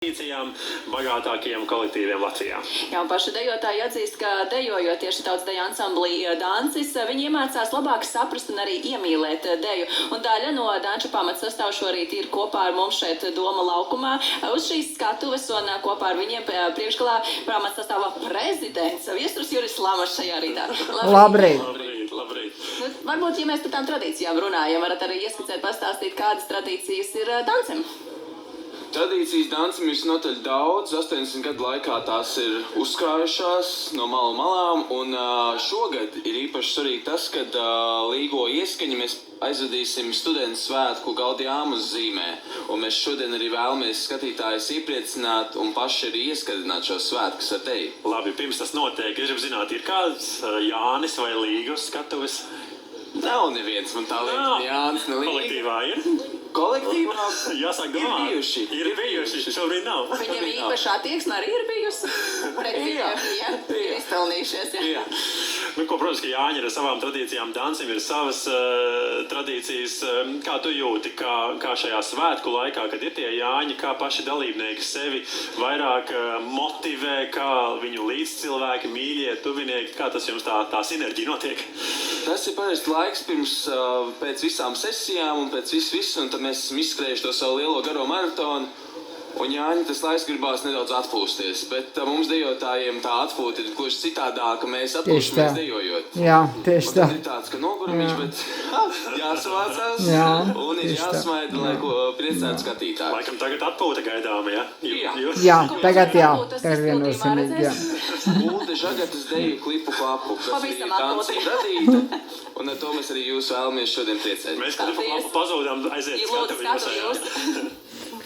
tradīcijām bagātākajiem kolektīviem Latvijā. Jā, un paši dejotāji atzīst, ka dejojot tieši tautsdeju ansamblī Dancis, viņi iemācās labāk saprast un arī iemīlēt deju. Un daļa no danču pamatsastāvu šorīt ir kopā ar mums šeit Doma laukumā uz šīs skatuves, un kopā ar viņiem priekšgalā pamatsastāvā prezidents Viesturs Juris Lamas šajā rītā. Labrīt! Labrīt, labrīt. Nu, varbūt, ja mēs par tām tradīcijām runājam, varat arī ieskicēt, pastāstīt, kādas tradīcijas ir Dancim. Tradīcijas Dancim ir visnotaļ daudz, 80 gadu laikā tās ir uzkrājušās no malu malām, un šogad ir īpaši svarīgi tas, kad līgo ieskaņi mēs aizvadīsim studentu svētku Gaudiāmu zīmē, un mēs šodien arī vēlamies skatītājus iepriecināt un paši arī ieskatīt šos svētkus ar deju. Labi, pirms tas notiek, es gribu zināt, ir kāds Jānis vai Līgas skatuves? Nav neviens, man tā liekas, Jānis, ne Līga. Kolektīvā ir? Kolektīvā Jāsāk domāt. Ir bijuši, šobrīd nav. Viņiem īpaši attieksme arī ir bijusi pret viņiem, ir izpelnījušies. Jā. Nu, ko, protams, ka Jāņi ir ar savām tradīcijām, Dancim ir savas tradīcijas. Kā tu jūti, kā šajā svētku laikā, kad ir tie Jāņi, kā paši dalībnieki sevi vairāk motivē, kā viņu līdzcilvēki, mīļie, tuvinieki, kā tas jums tā sinerģija notiek? Tas ir parasti laiks pēc visām sesijām un pēc visu, un tad mēs esam izskrējuši to savu lielo garo maratonu. Un Jāņi, tas laiks gribās nedaudz atpūsties, bet mums dejotājiem tā atpūta ir gluži citādāka, mēs atpūšamies dejojot. Jā, tieši tā. Un ir tāds, ka nogurumiņš, bet jāsavācās un ir jāsmaida, lai ko priecētu skatītāji. Laikam tagad atpūta gaidām, ja? Jā, tagad viennozīmīgi, jā. Ulde Žagatas deju klipu klapu, kas Pavisam ir Dancim radīta, un ar to mēs arī jūs vēlamies šodien priecēt. Mēs klipu klapu pazūdām, aiziet skatu jūs.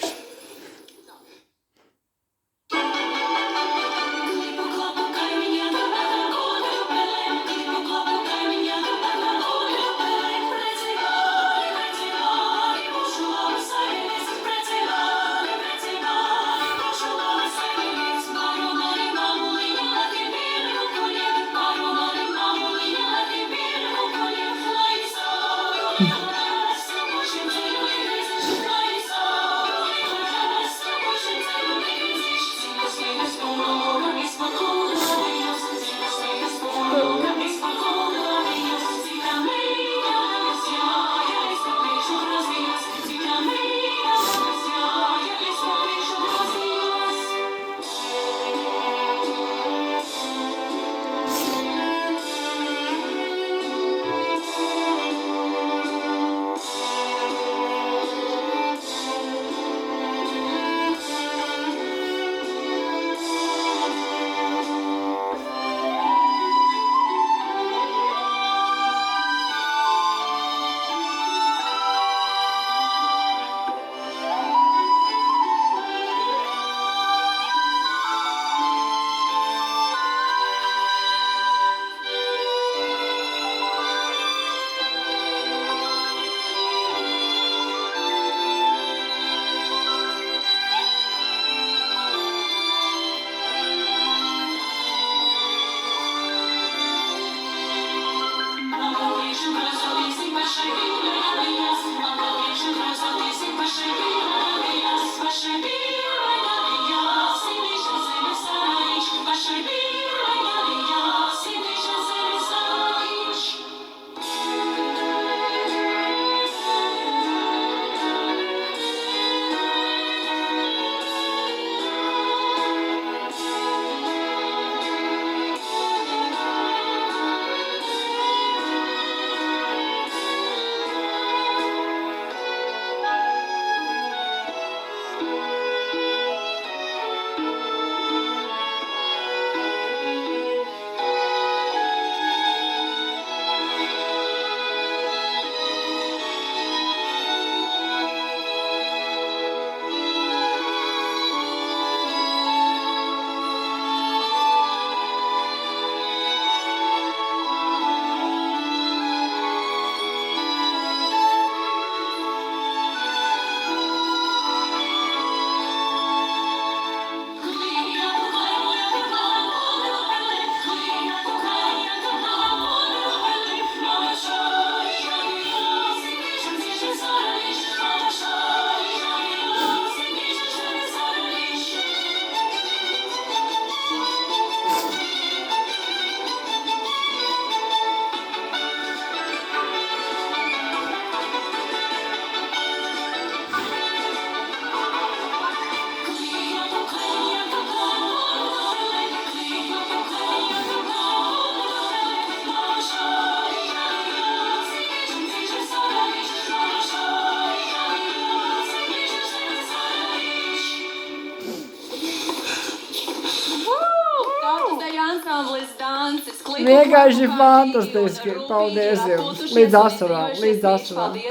ansamblis Dancis. Vienkārši fantastiski. Paldies jums. Līdz asarām.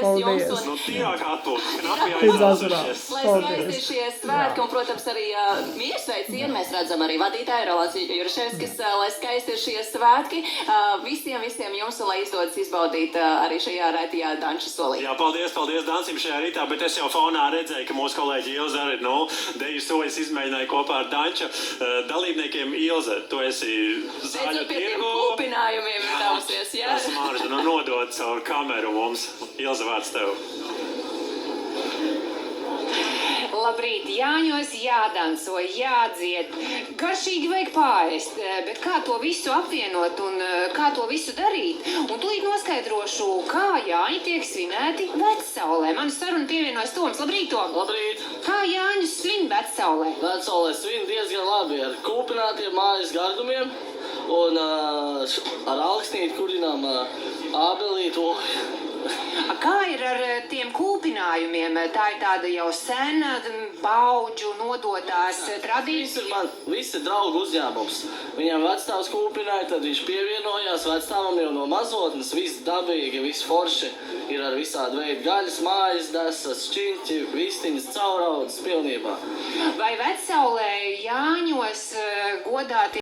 Paldies. Nu, tīrāk atpūtas, knapi Līdz asarām. aizlāzušies. Lai skaisti šie svētki, un, protams, arī miesveicieni, mēs redzam arī vadītāju Rolands Juraševskis, lai skaisti šie svētki visiem jums, un lai izdodas izbaudīt arī šajā raitajā Danča solī. Jā, paldies Dancim šajā rītā, bet es jau fonā redzēju, ka mūsu kolēģi Ilze arī, deju sojas izmēģināja kopā ar Danča dalībniekiem. Ilze, tu esi zaļa Pie tiem tirgu. kūpinājumiem ir devusies, jā? Tas Mārža, nodod caur kameru mums. Ilze, vārds tev. Labrīt, Jāņos jādanso, jādzied. Garšīgi vajag pārēst, bet kā to visu apvienot un kā to visu darīt? Un tūlīt noskaidrošu, kā Jāņi tiek svinēti Vecsaulē. Man saruna pievienojas Toms. Labrīt, Tom! Labrīt! Kā Jāņus svin Vecsaulē? Vecsaulē svin diezgan labi ar kūpinātiem mājas gardumiem un ar alksnīti kurinām ābelītu. Kā ir ar tiem kūpinājumiem? Tā ir tāda jau sena paudžu nodotās tradīcija. Viss ir draugu uzņēmums. Viņam vecstāvs kūpināja, tad viņš pievienojās vecstāvam jau no mazotnes. Viss dabīgi, viss forši. Ir ar visādu veidu gaļas, mājas desas, šķiņķi, vistiņas, cauraudzes pilnībā. Vai Vecsaulē Jāņos godāti